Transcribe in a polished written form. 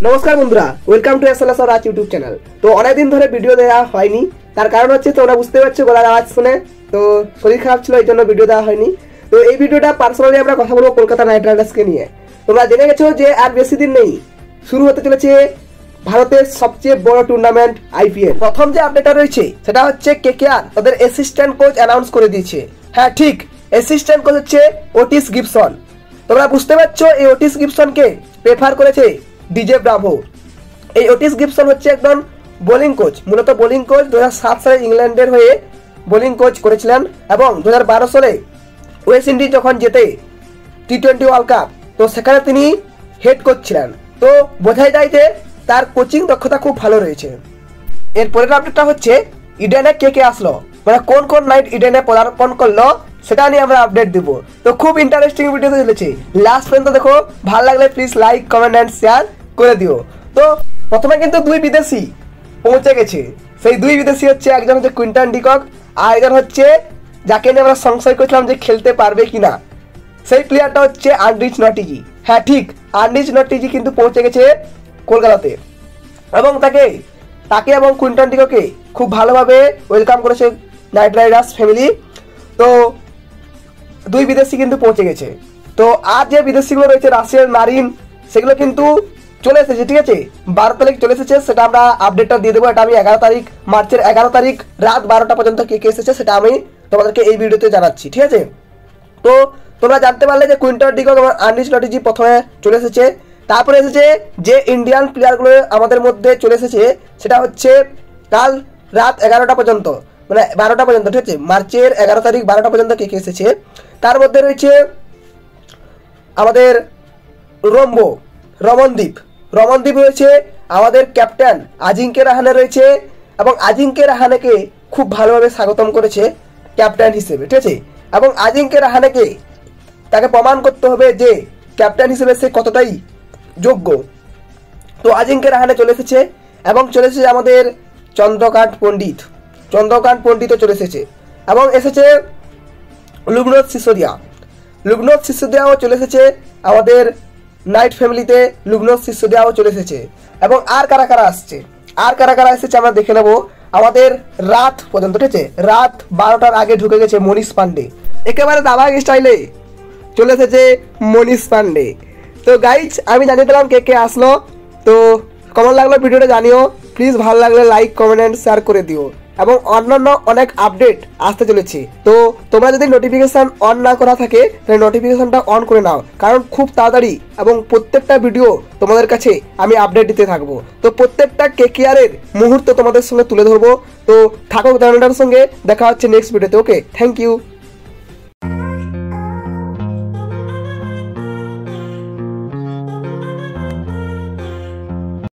নমস্কার বন্ধুরা, welcome to SLS Raj YouTube channel. তো অনেকদিন ধরে ভিডিও দেওয়া হয়নি, তার কারণ হচ্ছে তোমরা বুঝতে পারছো গলার আওয়াজ শুনে। তো শরীর খারাপ ছিল, এই জন্য ভিডিও দেওয়া হয়নি। তো এই ভিডিওটা পার্সোনালি আমরা কথা বলবো কলকাতা নাইট রাইডার্সকে নিয়ে। তোমরা জেনে গেছো যে আর বেশি দিন নেই, শুরু হতে চলেছে ভারতের সবচেয়ে বড় টুর্নামেন্ট আইপিএল। প্রথম যে আপডেটটা রয়েছে সেটা হচ্ছে কেকেআর তাদের অ্যাসিস্ট্যান্ট কোচ অ্যানাউন্স করে দিয়েছে। হ্যাঁ ঠিক, অ্যাসিস্ট্যান্ট কোচ হচ্ছে ওটিস গিবসন। তোমরা বুঝতে পারছো এই ওটিস গিবসনকে প্রেফার করেছে ডিজে ব্রাভো। এই ওটিস গিবসন হচ্ছে একজন বোলিং কোচ, মূলত বোলিং কোচ। 2007 সালে ইংল্যান্ডের হয়ে বোলিং কোচ করেছিলেন এবং 2012 সালে ওয়েস্ট ইন্ডিজ যখন জেতে টি-20 ওয়ার্ল্ড কাপ, তো সেখানে তিনি হেড কোচ ছিলেন। তো বোঝাই যায় যে তার কোচিং দক্ষতা খুব ভালো রয়েছে। এরপরের আপডেটটা হচ্ছে ইডেনে কে কে আসলো, মানে কোন কোন নাইট ইডেনে পদার্পণ করলো সেটা নিয়ে আমরা আপডেট দিব। তো খুব ইন্টারেস্টিং ভিডিও চলেছে, লাস্ট পর্যন্ত দেখো। ভালো লাগলে please like, comment and share করে দিও। তো প্রথমে কিন্তু দুই বিদেশি পৌঁছে গেছে। সেই দুই বিদেশি হচ্ছে, একজন হচ্ছে কুইন্টন ডিকক আর একজন হচ্ছে যাকে নিয়ে আমরা সংশয় করছিলাম যে খেলতে পারবে কিনা, সেই প্লেয়ারটা হচ্ছে আন্দ্রিজ নটিজি। হ্যাঁ ঠিক, আন্দ্রিজ নটিজি কিন্তু পৌঁছে গেছে কলকাতাতে এবং তাকে এবং কুইন্টন ডিককে খুব ভালোভাবে ওয়েলকাম করেছে নাইট রাইডার্স ফ্যামিলি। তো দুই বিদেশি কিন্তু পৌঁছে গেছে। তো আর যে বিদেশিগুলো রয়েছে রাশিয়ান মারিন, সেগুলো কিন্তু চলে এসেছে। ঠিক আছে, 12 তারিখ চলে এসেছে, সেটা আমরা আপডেটটা দিয়ে দেবো। এটা আমি মার্চের 11 তারিখ রাত 12টা পর্যন্ত কে কে এসেছে সেটা আমি তোমাদেরকে এই ভিডিওতে জানাচ্ছি। ঠিক আছে, তো তোমরা জানতে পারলে যে কুইন্টন ডিকক এবং আন্দ্রিজ নটিজি প্রথমে চলে এসেছে। তারপরে এসেছে যে ইন্ডিয়ান প্লেয়ারগুলো আমাদের মধ্যে চলে এসেছে, সেটা হচ্ছে কাল রাত 11টা পর্যন্ত, মানে 12টা পর্যন্ত। ঠিক আছে, মার্চের 11 তারিখ 12টা পর্যন্ত কে কে এসেছে। তার মধ্যে রয়েছে আমাদের রমনদীপ রয়েছে, আমাদের ক্যাপ্টেন আজিঙ্কে রাহানে রয়েছে এবং আজিঙ্কে রাহানেকে খুব ভালোভাবে স্বাগতম করেছে ক্যাপ্টেন হিসেবে। ঠিক আছে, এবং আজিঙ্কে রাহানেকে তাকে প্রমাণ করতে হবে যে ক্যাপ্টেন হিসেবে সে কতটাই যোগ্য। তো আজিঙ্কে রাহানে চলে এসেছে এবং চলে এসেছে আমাদের চন্দ্রকান্ত পণ্ডিতও চলে এসেছে এবং এসেছে লুবনাথ সিসোদিয়াও চলে এসেছে আমাদের নাইট ফ্যামিলিতে। লুবনাথ সিসোদিয়াও চলে এসেছে এবং আর কারা কারা এসেছে আমরা দেখে নেব আমাদের রাত পর্যন্ত। ঠিক আছে, রাত 12টার আগে ঢুকে গেছে মনীষ পান্ডে, একেবারে দাবাগ স্টাইলে চলে এসেছে মনীষ পান্ডে। তো গাইজ, আমি জানিয়ে দিলাম কে কে আসলো। তো কেমন লাগলো ভিডিওটা জানিও প্লিজ। ভালো লাগলে লাইক, কমেন্ট অ্যান্ড শেয়ার করে দিও এবং অন্যান্য অনেক আপডেট আসতে চলেছে। তো তোমরা যদি নোটিফিকেশান অন না করা থাকে তাহলে নোটিফিকেশানটা অন করে নাও, কারণ খুব তাড়াতাড়ি এবং প্রত্যেকটা ভিডিও তোমাদের কাছে আমি আপডেট দিতে থাকবো। তো প্রত্যেকটা কেকেআরের মুহূর্ত তোমাদের সঙ্গে তুলে ধরবো। তো থাকো চ্যানেলটার সঙ্গে, দেখা হচ্ছে নেক্সট ভিডিওতে। ওকে, থ্যাংক ইউ।